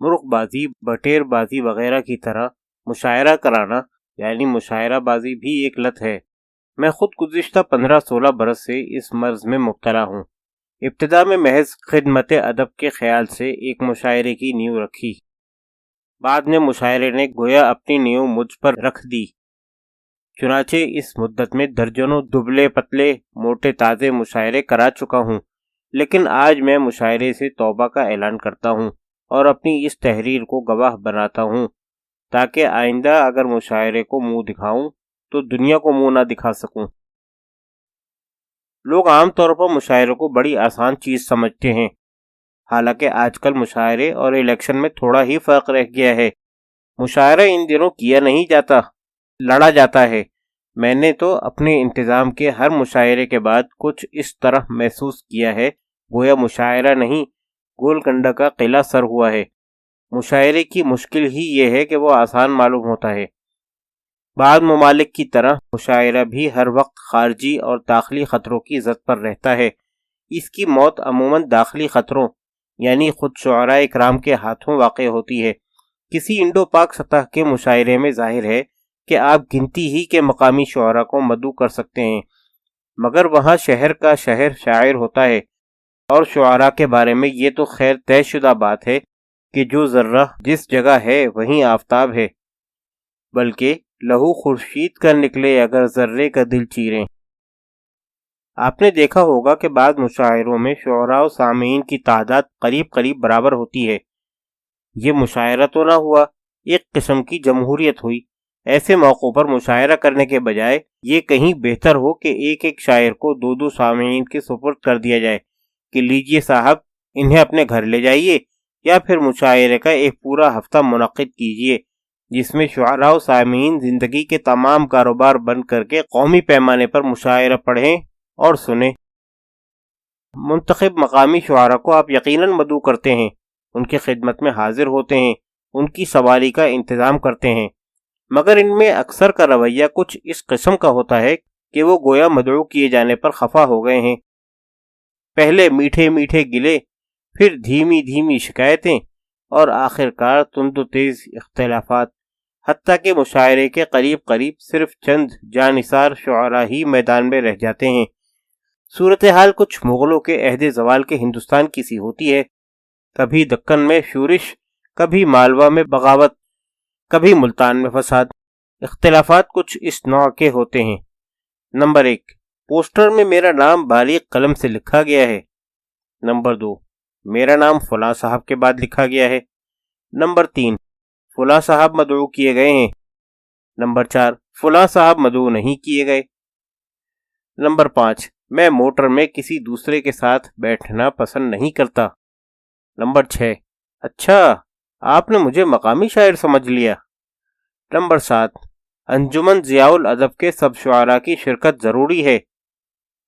مرغ بازی، بٹیر بازی وغیرہ کی طرح مشاعرہ کرانا یعنی مشاعرہ بازی بھی ایک لت ہے۔ میں خود گزشتہ 15-16 برس سے اس مرض میں مبتلا ہوں۔ ابتدا میں محض خدمت ادب کے خیال سے ایک مشاعرے کی نیو رکھی، بعد میں مشاعرے نے گویا اپنی نیو مجھ پر رکھ دی۔ چنانچہ اس مدت میں درجنوں دبلے پتلے موٹے تازے مشاعرے کرا چکا ہوں، لیکن آج میں مشاعرے سے توبہ کا اعلان کرتا ہوں اور اپنی اس تحریر کو گواہ بناتا ہوں تاکہ آئندہ اگر مشاعرے کو منہ دکھاؤں تو دنیا کو منہ نہ دکھا سکوں۔ لوگ عام طور پر مشاعرے کو بڑی آسان چیز سمجھتے ہیں، حالانکہ آج کل مشاعرے اور الیکشن میں تھوڑا ہی فرق رہ گیا ہے۔ مشاعرہ ان دنوں کیا نہیں جاتا، لڑا جاتا ہے۔ میں نے تو اپنے انتظام کے ہر مشاعرے کے بعد کچھ اس طرح محسوس کیا ہے گویا مشاعرہ نہیں، گولکنڈہ کا قلعہ سر ہوا ہے۔ مشاعرے کی مشکل ہی یہ ہے کہ وہ آسان معلوم ہوتا ہے۔ بعض ممالک کی طرح مشاعرہ بھی ہر وقت خارجی اور داخلی خطروں کی زد پر رہتا ہے۔ اس کی موت عموماً داخلی خطروں یعنی خود شعراء اکرام کے ہاتھوں واقع ہوتی ہے۔ کسی انڈو پاک سطح کے مشاعرے میں ظاہر ہے کہ آپ گنتی ہی کے مقامی شعراء کو مدعو کر سکتے ہیں، مگر وہاں شہر کا شہر شاعر ہوتا ہے، اور شعراء کے بارے میں یہ تو خیر طے شدہ بات ہے کہ جو ذرہ جس جگہ ہے وہیں آفتاب ہے، بلکہ لہو خورشید کا نکلے اگر ذرے کا دل چیریں۔ آپ نے دیکھا ہوگا کہ بعض مشاعروں میں شعراء و سامعین کی تعداد قریب قریب برابر ہوتی ہے۔ یہ مشاعرہ تو نہ ہوا، ایک قسم کی جمہوریت ہوئی۔ ایسے موقعوں پر مشاعرہ کرنے کے بجائے یہ کہیں بہتر ہو کہ ایک ایک شاعر کو دو دو سامعین کے سپرد کر دیا جائے کہ لیجئے صاحب انہیں اپنے گھر لے جائیے، یا پھر مشاعرے کا ایک پورا ہفتہ منعقد کیجیے جس میں شعراء و سامعین زندگی کے تمام کاروبار بند کر کے قومی پیمانے پر مشاعرہ پڑھیں اور سنیں۔ منتخب مقامی شعراء کو آپ یقیناً مدعو کرتے ہیں، ان کی خدمت میں حاضر ہوتے ہیں، ان کی سواری کا انتظام کرتے ہیں، مگر ان میں اکثر کا رویہ کچھ اس قسم کا ہوتا ہے کہ وہ گویا مدعو کیے جانے پر خفا ہو گئے ہیں۔ پہلے میٹھے میٹھے گلے، پھر دھیمی دھیمی شکایتیں، اور آخر کار تند و تیز اختلافات، حتیٰ کہ مشاعرے کے قریب قریب صرف چند جانثار شعراء ہی میدان میں رہ جاتے ہیں۔ صورتحال کچھ مغلوں کے عہد زوال کے ہندوستان کی سی ہوتی ہے، کبھی دکن میں شورش، کبھی مالوا میں بغاوت، کبھی ملتان میں فساد۔ اختلافات کچھ اس نوع کے ہوتے ہیں: نمبر 1، پوسٹر میں میرا نام باریک قلم سے لکھا گیا ہے۔ نمبر 2، میرا نام فلاں صاحب کے بعد لکھا گیا ہے۔ نمبر 3، فلاں صاحب مدعو کیے گئے ہیں۔ نمبر 4، فلاں صاحب مدعو نہیں کیے گئے۔ نمبر 5، میں موٹر میں کسی دوسرے کے ساتھ بیٹھنا پسند نہیں کرتا۔ نمبر 6، اچھا آپ نے مجھے مقامی شاعر سمجھ لیا۔ نمبر 7، انجمن ضیاء الادب کے سب شعراء کی شرکت ضروری ہے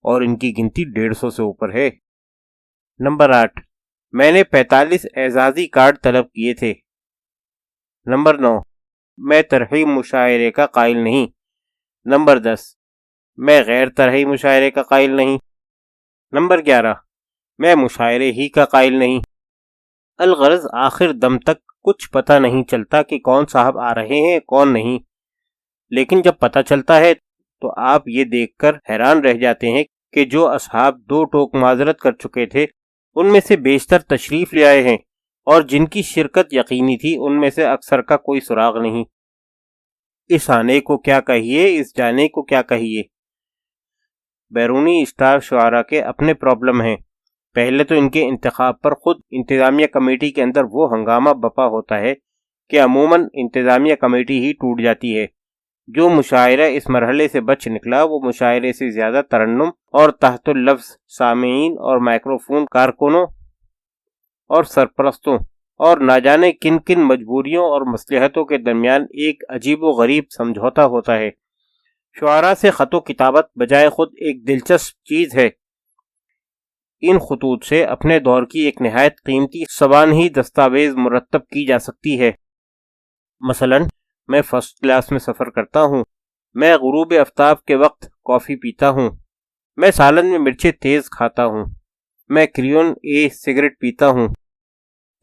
اور ان کی گنتی 150 سے اوپر ہے۔ نمبر 8، میں نے 45 اعزازی کارڈ طلب کیے تھے۔ نمبر 9، میں طرحی مشاعرے کا قائل نہیں۔ نمبر 10، میں غیر طرحی مشاعرے کا قائل نہیں۔ نمبر 11، میں مشاعرے ہی کا قائل نہیں۔ الغرض آخر دم تک کچھ پتہ نہیں چلتا کہ کون صاحب آ رہے ہیں کون نہیں، لیکن جب پتہ چلتا ہے تو آپ یہ دیکھ کر حیران رہ جاتے ہیں کہ جو اصحاب 2 ٹوک معذرت کر چکے تھے ان میں سے بیشتر تشریف لے آئے ہیں، اور جن کی شرکت یقینی تھی ان میں سے اکثر کا کوئی سراغ نہیں۔ اس آنے کو کیا کہیے، اس جانے کو کیا کہیے۔ بیرونی اسٹار شعراء کے اپنے پرابلم ہیں۔ پہلے تو ان کے انتخاب پر خود انتظامیہ کمیٹی کے اندر وہ ہنگامہ بپا ہوتا ہے کہ عموماً انتظامیہ کمیٹی ہی ٹوٹ جاتی ہے۔ جو مشاعرہ اس مرحلے سے بچ نکلا وہ مشاعرے سے زیادہ ترنم اور تحت اللفظ سامعین اور مائکروفون کارکنوں اور سرپرستوں اور نہ جانے کن کن مجبوریوں اور مصلحتوں کے درمیان ایک عجیب و غریب سمجھوتا ہوتا ہے۔ شعراء سے خط و کتابت بجائے خود ایک دلچسپ چیز ہے۔ ان خطوط سے اپنے دور کی ایک نہایت قیمتی سوانحی دستاویز مرتب کی جا سکتی ہے۔ مثلا میں فرسٹ کلاس میں سفر کرتا ہوں، میں غروب آفتاب کے وقت کافی پیتا ہوں، میں سالن میں مرچیں تیز کھاتا ہوں، میں کریون سگریٹ پیتا ہوں،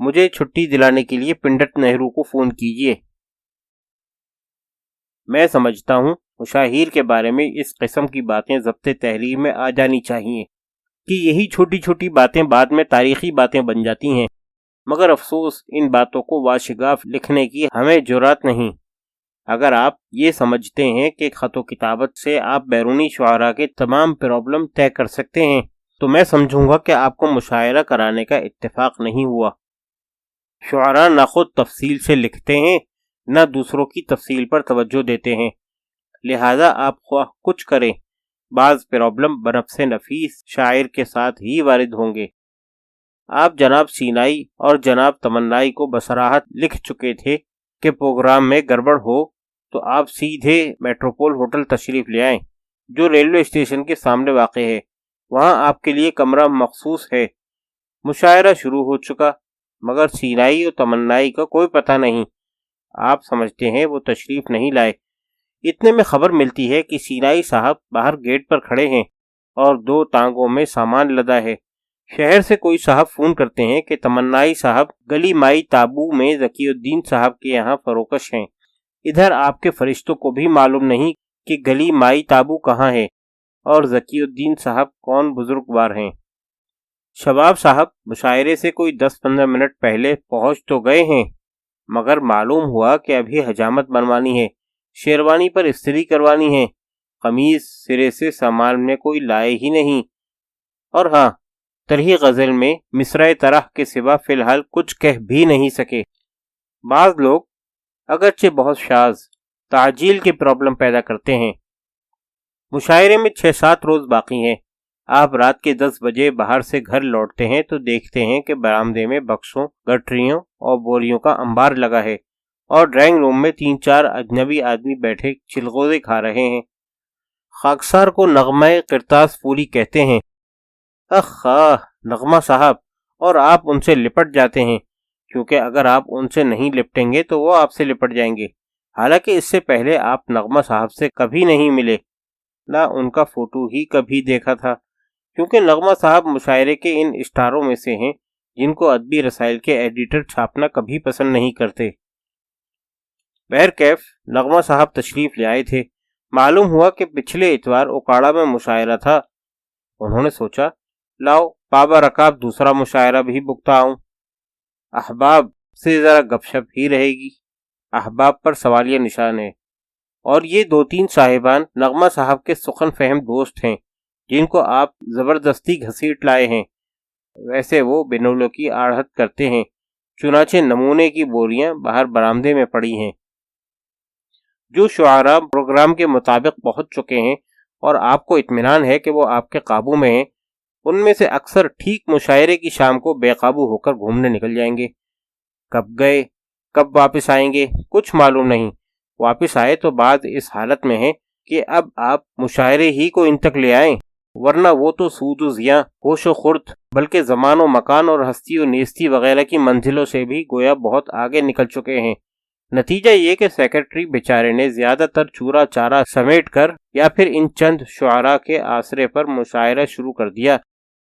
مجھے چھٹی دلانے کے لیے پنڈت نہرو کو فون کیجیے۔ میں سمجھتا ہوں مشاہیر کے بارے میں اس قسم کی باتیں ضبط تحریر میں آ جانی چاہیے کہ یہی چھوٹی چھوٹی باتیں بعد میں تاریخی باتیں بن جاتی ہیں، مگر افسوس ان باتوں کو واشگاف لکھنے کی ہمیں جرات نہیں۔ اگر آپ یہ سمجھتے ہیں کہ خط و کتابت سے آپ بیرونی شعراء کے تمام پرابلم طے کر سکتے ہیں تو میں سمجھوں گا کہ آپ کو مشاعرہ کرانے کا اتفاق نہیں ہوا۔ شعراء نہ خود تفصیل سے لکھتے ہیں نہ دوسروں کی تفصیل پر توجہ دیتے ہیں، لہذا آپ خواہ کچھ کریں، بعض پرابلم بنفس نفیس شاعر کے ساتھ ہی وارد ہوں گے۔ آپ جناب سینائی اور جناب تمنائی کو بصراحت لکھ چکے تھے کہ پروگرام میں گڑبڑ ہو تو آپ سیدھے میٹروپول ہوٹل تشریف لے آئیں جو ریلوے اسٹیشن کے سامنے واقع ہے، وہاں آپ کے لیے کمرہ مخصوص ہے۔ مشاعرہ شروع ہو چکا، مگر سینائی اور تمنائی کا کوئی پتہ نہیں۔ آپ سمجھتے ہیں وہ تشریف نہیں لائے۔ اتنے میں خبر ملتی ہے کہ سینائی صاحب باہر گیٹ پر کھڑے ہیں اور 2 ٹانگوں میں سامان لدا ہے۔ شہر سے کوئی صاحب فون کرتے ہیں کہ تمنائی صاحب گلی مائی تابو میں ذکی الدین صاحب کے یہاں فروکش ہیں۔ ادھر آپ کے فرشتوں کو بھی معلوم نہیں کہ گلی مائی تابو کہاں ہے اور ذکی الدین صاحب کون بزرگوار ہیں۔ شباب صاحب مشاعرے سے کوئی 10-15 منٹ پہلے پہنچ تو گئے ہیں، مگر معلوم ہوا کہ ابھی حجامت بنوانی ہے، شیروانی پر استری کروانی ہے، قمیض سرے سے سامان میں کوئی لائے ہی نہیں، اور ہاں ترہی غزل میں مصرع طرح کے سوا فی الحال کچھ کہہ بھی نہیں سکے۔ بعض لوگ اگرچہ بہت شاذ تعجیل کے پرابلم پیدا کرتے ہیں۔ مشاعرے میں 6-7 روز باقی ہیں۔ آپ رات کے 10 بجے باہر سے گھر لوٹتے ہیں تو دیکھتے ہیں کہ برآمدے میں بکسوں، گٹریوں اور بوریوں کا انبار لگا ہے اور ڈرائنگ روم میں 3-4 اجنبی آدمی بیٹھے چلغوزے کھا رہے ہیں۔ خاکسار کو نغمہ قرطاس پوری کہتے ہیں۔ اخا نغمہ صاحب، اور آپ ان سے لپٹ جاتے ہیں، کیونکہ اگر آپ ان سے نہیں لپٹیں گے تو وہ آپ سے لپٹ جائیں گے۔ حالانکہ اس سے پہلے آپ نغمہ صاحب سے کبھی نہیں ملے، نہ ان کا فوٹو ہی کبھی دیکھا تھا، کیونکہ نغمہ صاحب مشاعرے کے ان اسٹاروں میں سے ہیں جن کو ادبی رسائل کے ایڈیٹر چھاپنا کبھی پسند نہیں کرتے۔ بہرکیف نغمہ صاحب تشریف لے آئے تھے۔ معلوم ہوا کہ پچھلے اتوار اوکاڑا میں مشاعرہ تھا۔ انہوں نے سوچا لاؤ پابا رکاب دوسرا مشاعرہ بھی بکتا ہوں، احباب سے ذرا گپ شپ ہی رہے گی۔ احباب پر سوالیہ نشان ہے، اور یہ 2-3 صاحبان نغمہ صاحب کے سخن فہم دوست ہیں جن کو آپ زبردستی گھسیٹ لائے ہیں۔ ویسے وہ بنولوں کی آڑھت کرتے ہیں، چنانچہ نمونے کی بوریاں باہر برآمدے میں پڑی ہیں۔ جو شعراء پروگرام کے مطابق پہنچ چکے ہیں اور آپ کو اطمینان ہے کہ وہ آپ کے قابو میں ہیں، ان میں سے اکثر ٹھیک مشاعرے کی شام کو بے قابو ہو کر گھومنے نکل جائیں گے۔ کب گئے کب واپس آئیں گے کچھ معلوم نہیں۔ واپس آئے تو بعد اس حالت میں ہیں کہ اب آپ مشاعرے ہی کو ان تک لے آئیں، ورنہ وہ تو سود و زیاں، ہوش و خرد، بلکہ زمان و مکان اور ہستی و نیستی وغیرہ کی منزلوں سے بھی گویا بہت آگے نکل چکے ہیں۔ نتیجہ یہ کہ سیکرٹری بیچارے نے زیادہ تر چورا چارہ سمیٹ کر یا پھر ان چند شعراء کے آسرے پر مشاعرہ شروع کر دیا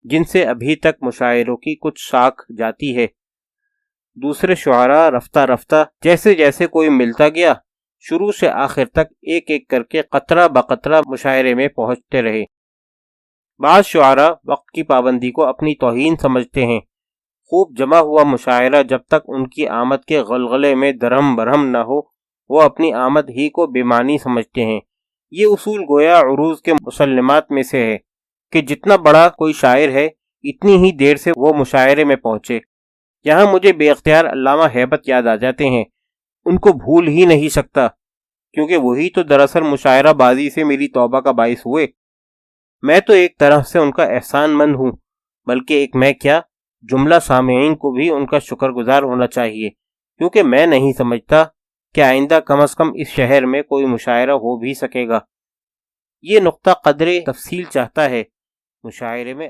جن سے ابھی تک مشاعروں کی کچھ ساکھ جاتی ہے۔ دوسرے شعراء رفتہ رفتہ جیسے جیسے کوئی ملتا گیا، شروع سے آخر تک ایک ایک کر کے قطرہ بقطرہ مشاعرے میں پہنچتے رہے۔ بعض شعراء وقت کی پابندی کو اپنی توہین سمجھتے ہیں۔ خوب جمع ہوا مشاعرہ جب تک ان کی آمد کے غلغلے میں درہم برہم نہ ہو، وہ اپنی آمد ہی کو بے معنی سمجھتے ہیں۔ یہ اصول گویا عروض کے مسلمات میں سے ہے کہ جتنا بڑا کوئی شاعر ہے اتنی ہی دیر سے وہ مشاعرے میں پہنچے۔ یہاں مجھے بے اختیار علامہ ہیبت یاد آ جاتے ہیں، ان کو بھول ہی نہیں سکتا، کیونکہ وہی تو دراصل مشاعرہ بازی سے میری توبہ کا باعث ہوئے۔ میں تو ایک طرح سے ان کا احسان مند ہوں، بلکہ ایک میں کیا جملہ سامعین کو بھی ان کا شکر گزار ہونا چاہیے، کیونکہ میں نہیں سمجھتا کہ آئندہ کم از کم اس شہر میں کوئی مشاعرہ ہو بھی سکے گا۔ یہ نقطہ قدرے تفصیل چاہتا ہے۔ مشاعرے میں